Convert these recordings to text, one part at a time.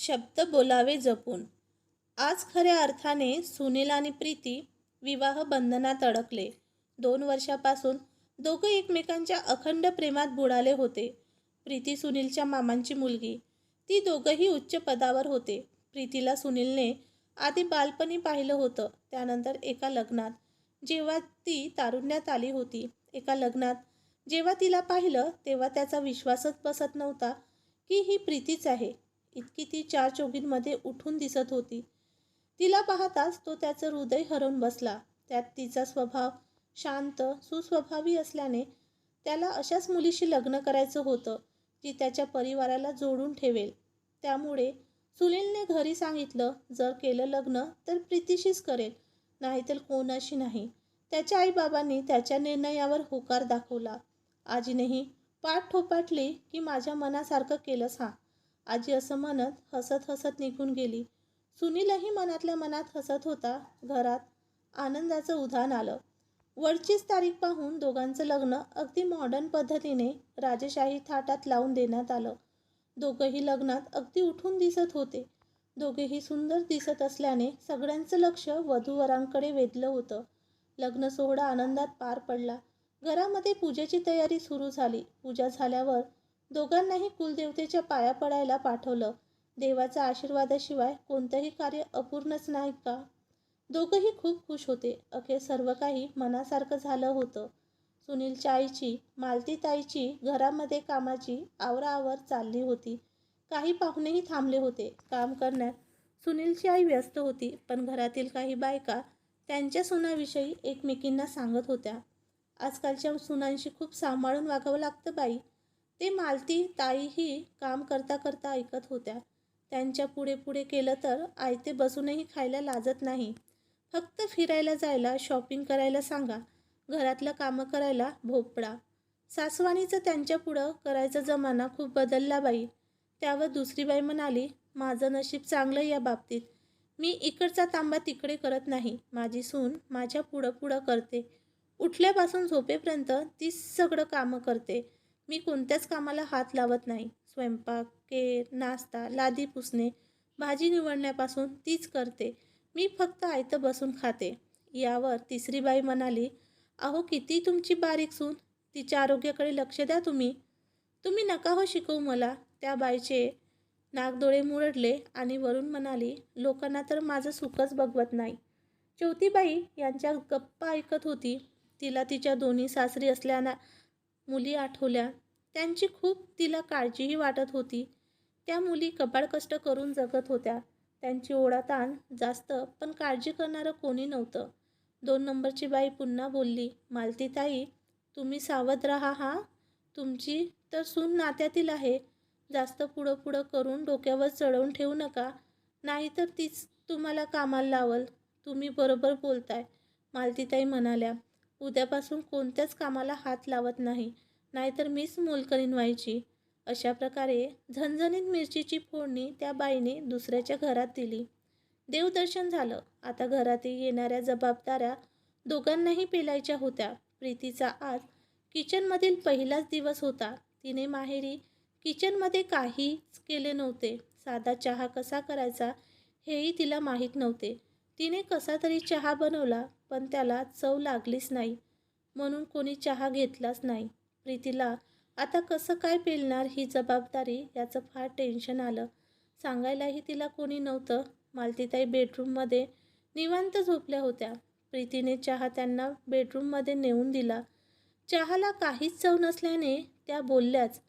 शब्द बोलावे जपून. आज खऱ्या अर्थाने सुनील आणि प्रीती विवाह बंधनात अडकले. 2 वर्षापासून दोघं एकमेकांच्या अखंड प्रेमात बुडाले होते. प्रीती सुनीलच्या मामांची मुलगी. ती दोघंही उच्च पदावर होते. प्रीतीला सुनीलने आधी बालपणी पाहिलं होतं, त्यानंतर एका लग्नात, जेव्हा ती तारुण्यात आली होती. एका लग्नात जेव्हा तिला पाहिलं तेव्हा त्याचा विश्वासच बसत नव्हता की ही प्रीतीच आहे. इतकी ती चार चौघींमध्ये उठून दिसत होती. तिला पाहताच तो त्याचं हृदय हरवून बसला. त्यात तिचा स्वभाव शांत सुस्वभावी असल्याने त्याला अशाच मुलीशी लग्न करायचं होतं जी त्याच्या परिवाराला जोडून ठेवेल. त्यामुळे सुनीलने घरी सांगितलं, जर केलं लग्न तर प्रीतीशीच करेल, नाहीतर कोणाशी नाही. त्याच्या आईबाबांनी त्याच्या निर्णयावर होकार दाखवला. आजीनेही पाठ थोपाटली की माझ्या मनासारखं केलंस हा. आजी असं म्हणत हसत हसत निघून गेली. सुनीलही मनातल्या मनात हसत होता. घरात आनंदाचं उधाण आलं. वरचीच तारीख पाहून दोघांचं लग्न अगदी मॉडर्न पद्धतीने राजेशाही थाटात लावून देण्यात आलं. दोघंही लग्नात अगदी उठून दिसत होते. दोघेही सुंदर दिसत असल्याने सगळ्यांचं लक्ष वधूवरांकडे वेधलं होतं. लग्न सोहळा आनंदात पार पडला. घरामध्ये पूजेची तयारी सुरू झाली. पूजा झाल्यावर दोघांनाही कुलदेवतेच्या पाया पडायला पाठवलं. देवाच्या आशीर्वादाशिवाय कोणतंही कार्य अपूर्णच नाही का? दोघंही खूप खुश होते. अखेर सर्व काही मनासारखं झालं होतं. सुनीलच्या आईची, मालतीताईची घरामध्ये कामाची आवराआवर चालली होती. काही पाहुणेही थांबले होते. काम करण्यात सुनीलची आई व्यस्त होती, पण घरातील काही बायका त्यांच्या सुनाविषयी एकमेकींना सांगत होत्या. आजकालच्या सुनांशी खूप सांभाळून वागावं लागतं बाई. ते मालती ताईही काम करता करता ऐकत होत्या. त्यांच्या पुढे पुढे केलं तर आयते बसूनही खायला लाजत नाही. फक्त फिरायला जायला, शॉपिंग करायला सांगा, घरातलं कामं करायला भोपळा. सासवानीचं त्यांच्या पुढं करायचा जमाना खूप बदलला बाई. त्यावर दुसरी बाई म्हणाली, माझं नशीब चांगलं या बाबतीत. मी इकडचा तांबा तिकडे करत नाही. माझी सून माझ्या पुढं पुढं करते. उठल्यापासून झोपेपर्यंत तीच सगळं कामं करते. मी कोणत्याच कामाला हात लावत नाही. स्वयंपाक, केर, नाश्ता, लादी पुसणे, भाजी निवडण्यापासून तीच करते. मी फक्त आयतं बसून खाते. यावर तिसरी बाई म्हणाली, अहो किती तुमची बारीक सून, तिच्या आरोग्याकडे लक्ष द्या तुम्ही. तुम्ही नका हो शिकवू मला. त्या बाईचे नाकडोळे मुरडले आणि वरून म्हणाली, लोकांना तर माझं सुखच बघवत नाही. चौथी बाई यांच्या गप्पा ऐकत होती. तिला तिच्या दोन्ही सासरी असल्याना मुली आठवल्या. त्यांची खूप तिला काळजीही वाटत होती. त्या मुली कपाळ कष्ट करून जगत होत्या. त्यांची ओढाताण जास्त, पण काळजी करणारं कोणी नव्हतं. 2 नंबरची बाई पुन्हा बोलली, मालतीताई तुम्ही सावध राहा हा. तुमची तर सून नात्यातील आहे. जास्त पुढं पुढं करून डोक्यावर चढवून ठेवू नका, नाहीतर तीच तुम्हाला कामाला लावल. तुम्ही बरोबर बोलताय, मालतीताई म्हणाल्या. उद्यापासून कोणत्याच कामाला हात लावत नाही, नाहीतर मीच मोलकरीण व्हायची. अशा प्रकारे झणझणीत मिरचीची फोडणी त्या बाईने दुसऱ्याच्या घरात दिली. देवदर्शन झालं. आता घरात येणाऱ्या जबाबदाऱ्या दोघांनाही पेलायच्या होत्या. प्रीतीचा आज किचनमधील पहिलाच दिवस होता. तिने माहेरी किचनमध्ये काहीच केले नव्हते. साधा चहा कसा करायचा हेही तिला माहीत नव्हते. तिने कसा तरी चहा बनवला, पण त्याला चव लागलीच नाही, म्हणून कोणी चहा घेतलाच नाही. प्रीतीला आता कसं काय पेलणार ही जबाबदारी याचं फार टेन्शन आलं. सांगायलाही तिला कोणी नव्हतं. मालतीताई बेडरूममध्ये निवांत झोपल्या होत्या. प्रीतीने चहा त्यांना बेडरूममध्ये नेऊन दिला. चहाला काहीच चव नसल्याने त्या बोलल्याच,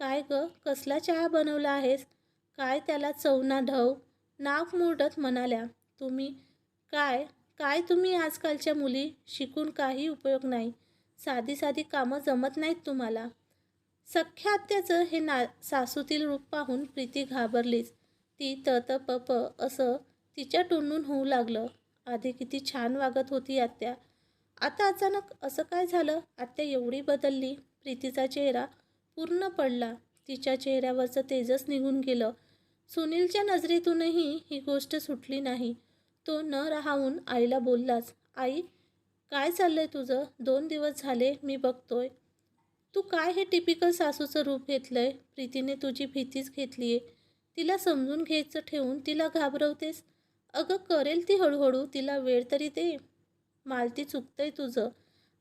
काय ग, कसला चहा बनवला आहेस? काय त्याला चव ना ढव? नाक मुरडत म्हणाल्या, तुम्ही काय काय तुम्ही आजकालच्या मुली, शिकून काही उपयोग नाही. साधी साधी कामं जमत नाहीत तुम्हाला. सख्ख्या आत्याचं हे सासूतील रूप पाहून प्रीती घाबरलीच. ती पप असं तिच्या तोंडून होऊ लागलं. आधी किती छान वागत होती आत्या, आता अचानक असं काय झालं? आत्या एवढी बदलली? प्रीतीचा चेहरा पूर्ण पडला. तिच्या चेहऱ्यावरचं तेजस निघून गेलं. सुनीलच्या नजरेतूनही ही गोष्ट सुटली नाही. तो न राहावून आईला बोललाच, आई काय चाललंय तुझं? 2 दिवस झाले मी बघतोय. तू काय हे टिपिकल सासूचं रूप घेतलंय? प्रीतीने तुझी भीतीच घेतलीये. तिला समजून घ्यायचं ठेवून तिला घाबरवतेस. अगं करेल ती हळूहळू, तिला वेळ तरी दे. मालती चुकतंय तुझं,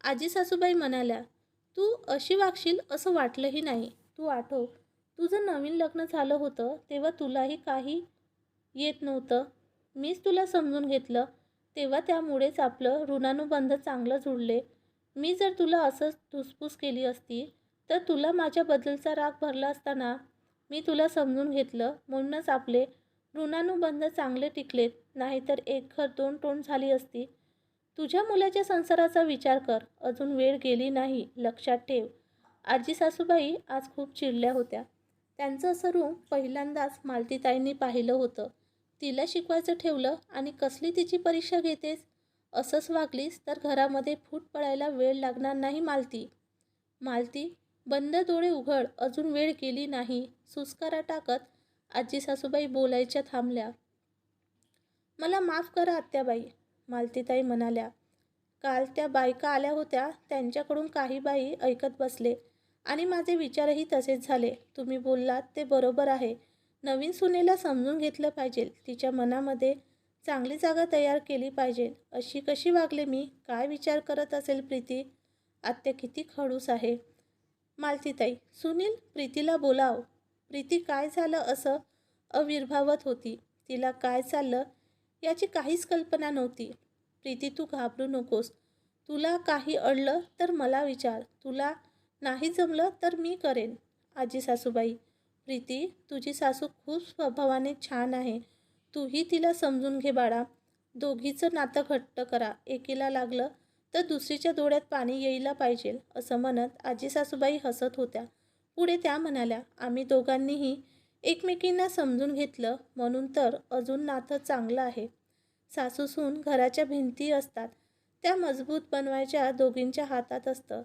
आजी सासूबाई म्हणाल्या. तू अशी वागशील असं वाटलंही नाही. तू आठव, तुझं नवीन लग्न झालं होतं तेव्हा तुलाही काही येत नव्हतं. मीच तुला समजून घेतलं तेव्हा, त्यामुळेच आपलं ऋणानुबंध चांगलं जुळले. मी जर तुला असंच धुसफूस केली असती तर तुला माझ्याबद्दलचा राग भरला असता ना. मी तुला समजून घेतलं म्हणूनच आपले ऋणानुबंध चांगले टिकलेत, नाहीतर एक घर दोन तोंड झाली असती. तुझ्या मुलाच्या संसाराचा विचार कर, अजून वेळ गेली नाही, लक्षात ठेव. आजी सासूबाई आज खूप चिडल्या होत्या. त्यांचं असं रूप पहिल्यांदाच मालतीताईंनी पाहिलं होतं. तिला शिकवायचं ठेवलं आणि कसली तिची परीक्षा घेतेस. असंच वागलीस तर घरामध्ये फूट पडायला वेळ लागणार नाही मालती. मालती, बंद डोळे उघड, अजून वेळ गेली नाही. सुस्कारा टाकत आजी सासूबाई बोलायच्या थांबल्या. मला माफ करा आत्याबाई, मालतीताई म्हणाल्या. काल त्या बायका आल्या होत्या, त्यांच्याकडून काही बाई ऐकत बसले आणि माझे विचारही तसेच झाले. तुम्ही बोललात ते बरोबर आहे. नवीन सुनेला समजून घेतलं पाहिजे, तिच्या मनामध्ये चांगली जागा तयार केली पाहिजे. अशी कशी वागले मी? काय विचार करत असेल प्रीती? आत्या किती खडूस आहे. मालतीताई, सुनील, प्रीतीला बोलाव. प्रीती काय झालं असं अविर्भावत होती. तिला काय चाललं याची काहीच कल्पना नव्हती. प्रीती, तू घाबरू नकोस. तुला काही अडलं तर मला विचार. तुला नाही जमलं तर मी करेन. आजी सासूबाई, प्रीती, तुझी सासू खूप स्वभावाने छान आहे. तूही तिला समजून घे बाळा. दोघीचं नातं घट्ट करा. एकीला लागलं तर दुसरीच्या डोळ्यात पाणी यायला पाहिजे, असं म्हणत आजी सासूबाई हसत होत्या. पुढे त्या म्हणाल्या, आम्ही दोघांनीही एकमेकींना समजून घेतलं म्हणून तर अजून नातं चांगलं आहे. सासूसून घराच्या भिंती असतात, त्या मजबूत बनवायच्या दोघींच्या हातात असतं.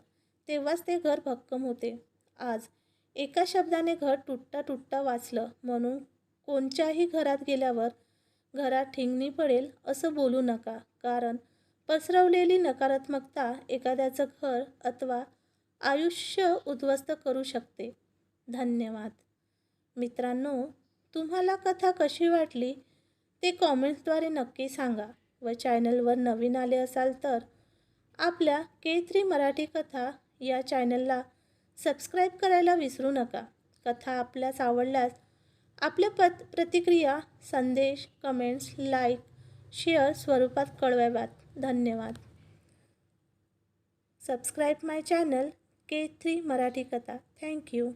तेव्हाच ते घर भक्कम होते. आज एका शब्दाने घर तुटता तुटता वाचलं म्हणून कोणत्याही घरात गेल्यावर घरात ठिणगी पडेल असं बोलू नका, कारण पसरवलेली नकारात्मकता एखाद्याचं घर अथवा आयुष्य उद्ध्वस्त करू शकते. धन्यवाद. मित्रांनो, तुम्हाला कथा कशी वाटली ते कॉमेंट्सद्वारे नक्की सांगा व चॅनलवर नवीन आले असाल तर आपल्या K3 मराठी कथा या चॅनलला सबस्क्राईब करायला विसरू नका. कथा आपल्यास आवडल्यास आपल्या प्रतिक्रिया, संदेश, कमेंट्स, लाईक, शेअर स्वरूपात कळवाव्यात. धन्यवाद. सबस्क्राईब माय चॅनल K3 मराठी कथा. थँक्यू.